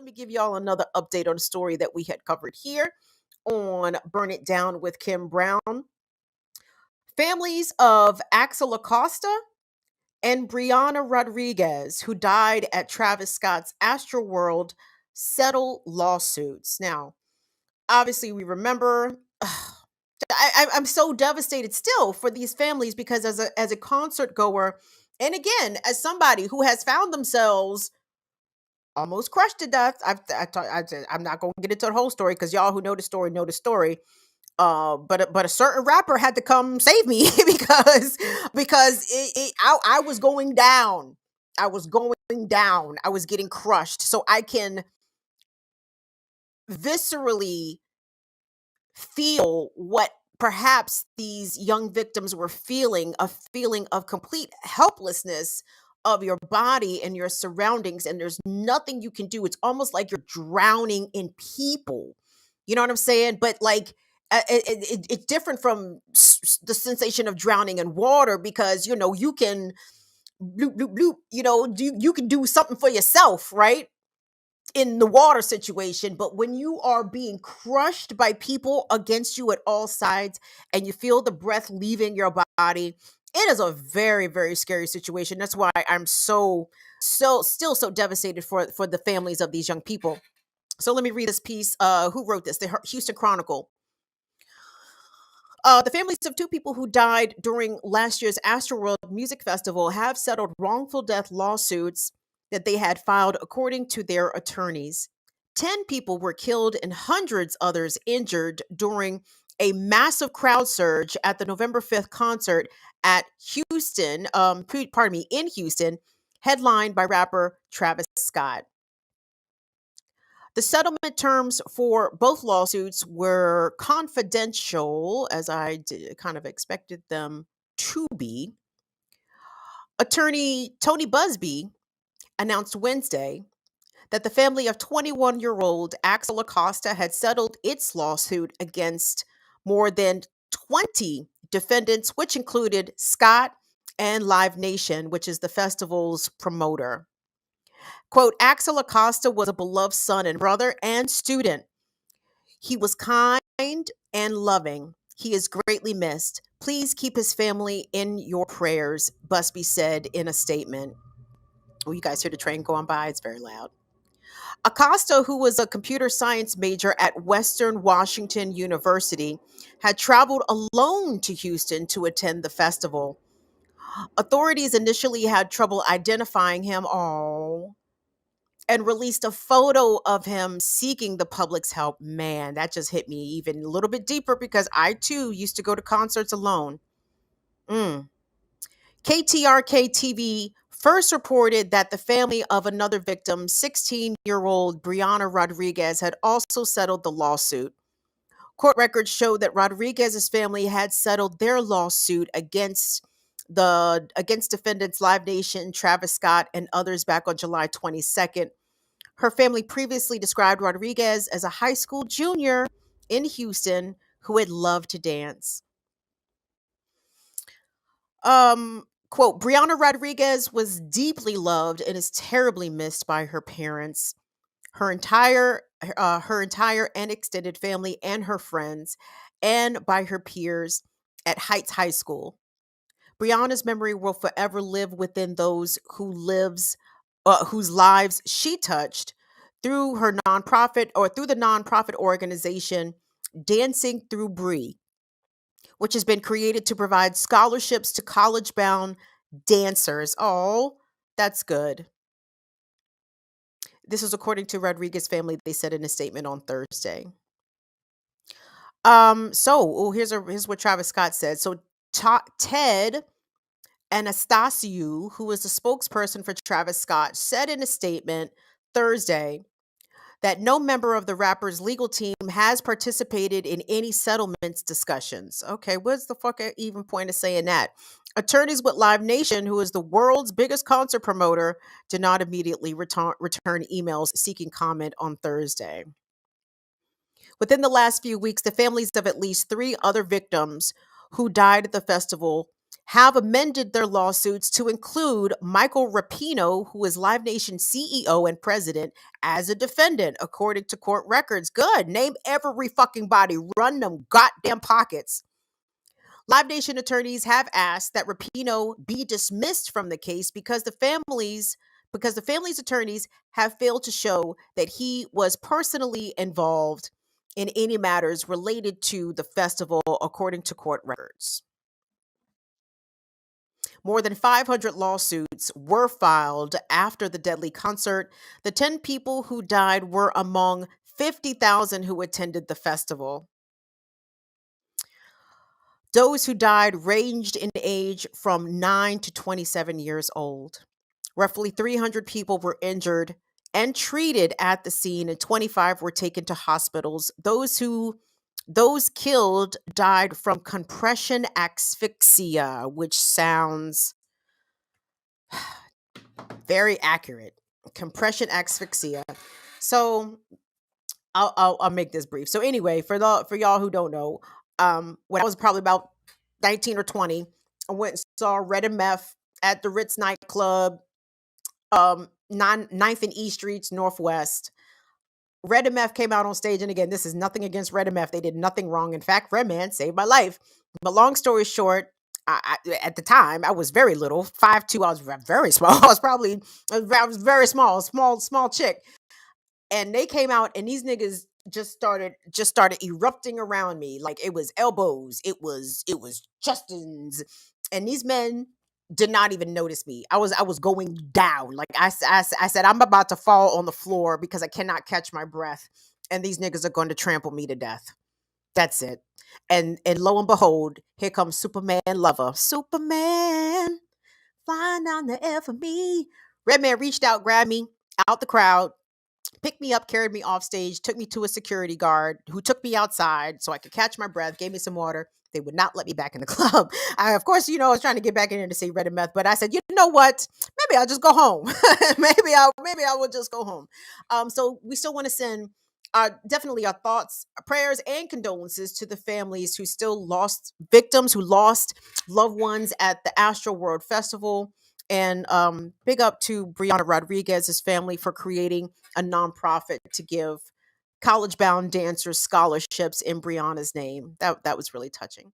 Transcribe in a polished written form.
me give y'all another update on a story that we had covered here on Burn It Down with Kim Brown. Families of Axel Acosta and Brianna Rodriguez, who died at Travis Scott's AstroWorld, settle lawsuits. Now, obviously, we remember. I'm so devastated still for these families because as a concert goer, and again, as somebody who has found themselves almost crushed to death. I'm not going to get into the whole story because y'all who know the story know the story. But a certain rapper had to come save me because I was going down. I was going down. I was getting crushed. So I can viscerally feel what perhaps these young victims were feeling, a feeling of complete helplessness of your body and your surroundings, and there's nothing you can do. It's almost like you're drowning in people. You know what I'm saying? But like it's different from the sensation of drowning in water because you can bloop bloop bloop, you can do something for yourself, right? In the water situation, but when you are being crushed by people against you at all sides and you feel the breath leaving your body, it is a very, very scary situation. That's why I'm still so devastated for the families of these young people. So let me read this piece. Who wrote this? The Houston Chronicle. The families of two people who died during last year's Astroworld Music Festival have settled wrongful death lawsuits that they had filed, according to their attorneys. 10 people were killed and hundreds others injured during a massive crowd surge at the November 5th concert at in Houston, headlined by rapper Travis Scott. The settlement terms for both lawsuits were confidential, as kind of expected them to be. Attorney Tony Busby announced Wednesday that the family of 21-year-old Axel Acosta had settled its lawsuit against more than 20 defendants, which included Scott and Live Nation, which is the festival's promoter. Quote, Axel Acosta was a beloved son and brother and student. He was kind and loving. He is greatly missed. Please keep his family in your prayers, Busby said in a statement. Oh, you guys hear the train going by? It's very loud. Acosta, who was a computer science major at Western Washington University, had traveled alone to Houston to attend the festival. Authorities initially had trouble identifying him. And released a photo of him seeking the public's help. Man, that just hit me even a little bit deeper because I too used to go to concerts alone. KTRK TV first reported that the family of another victim, 16-year-old Brianna Rodriguez, had also settled the lawsuit. Court records showed that Rodriguez's family had settled their lawsuit against defendants Live Nation, Travis Scott, and others back on July 22nd. Her family previously described Rodriguez as a high school junior in Houston who had loved to dance. Quote, Brianna Rodriguez was deeply loved and is terribly missed by her parents, her entire and extended family and her friends, and by her peers at Heights High School. Brianna's memory will forever live within those whose lives she touched through the nonprofit organization Dancing Through Bree, which has been created to provide scholarships to college-bound dancers. Oh, that's good. This is according to Rodriguez family. They said in a statement on Thursday. Here's what Travis Scott said. So Ted Anastasiou, who is the spokesperson for Travis Scott, said in a statement Thursday that no member of the rapper's legal team has participated in any settlements discussions. Okay, what's the fuck even point of saying that? Attorneys with Live Nation, who is the world's biggest concert promoter, did not immediately return emails seeking comment on Thursday. Within the last few weeks, the families of at least 3 other victims who died at the festival have amended their lawsuits to include Michael Rapino, who is Live Nation CEO and president, as a defendant, according to court records. Good. Name every fucking body. Run them goddamn pockets. Live Nation attorneys have asked that Rapino be dismissed from the case because the family's attorneys have failed to show that he was personally involved in any matters related to the festival, according to court records. More than 500 lawsuits were filed after the deadly concert. The 10 people who died were among 50,000 who attended the festival. Those who died ranged in age from 9 to 27 years old. Roughly 300 people were injured and treated at the scene, and 25 were taken to hospitals. Those killed died from compression asphyxia, which sounds very accurate. Compression asphyxia. So I'll make this brief. So anyway, for y'all who don't know, when I was probably about 19 or 20, I went and saw Red and Meth at the Ritz nightclub, 9th and E Streets Northwest. Red and Meth came out on stage, and again, this is nothing against Red and Meth. They did nothing wrong. In fact, Redman saved my life. But long story short, at the time, I was very little, 5'2". I was very small. I was very small chick. And they came out, and these niggas just started erupting around me. Like, it was elbows, it was Justin's, and these men did not even notice me. I was going down. Like, I said, I'm about to fall on the floor because I cannot catch my breath, and these niggas are going to trample me to death. That's it. And lo and behold, here comes Superman Lover. Superman, flying down the air for me. Redman reached out, grabbed me out the crowd, picked me up, carried me off stage, took me to a security guard who took me outside so I could catch my breath, gave me some water. They would not let me back in the club. Of course, I was trying to get back in there to see Red and Meth, but I said, you know what? Maybe I'll just go home. maybe I will just go home. So we still want to send definitely our thoughts, prayers, and condolences to the families who still lost victims, who lost loved ones at the AstroWorld Festival. And big up to Brianna Rodriguez's family for creating a nonprofit to give college-bound dancers scholarships in Brianna's name. That was really touching.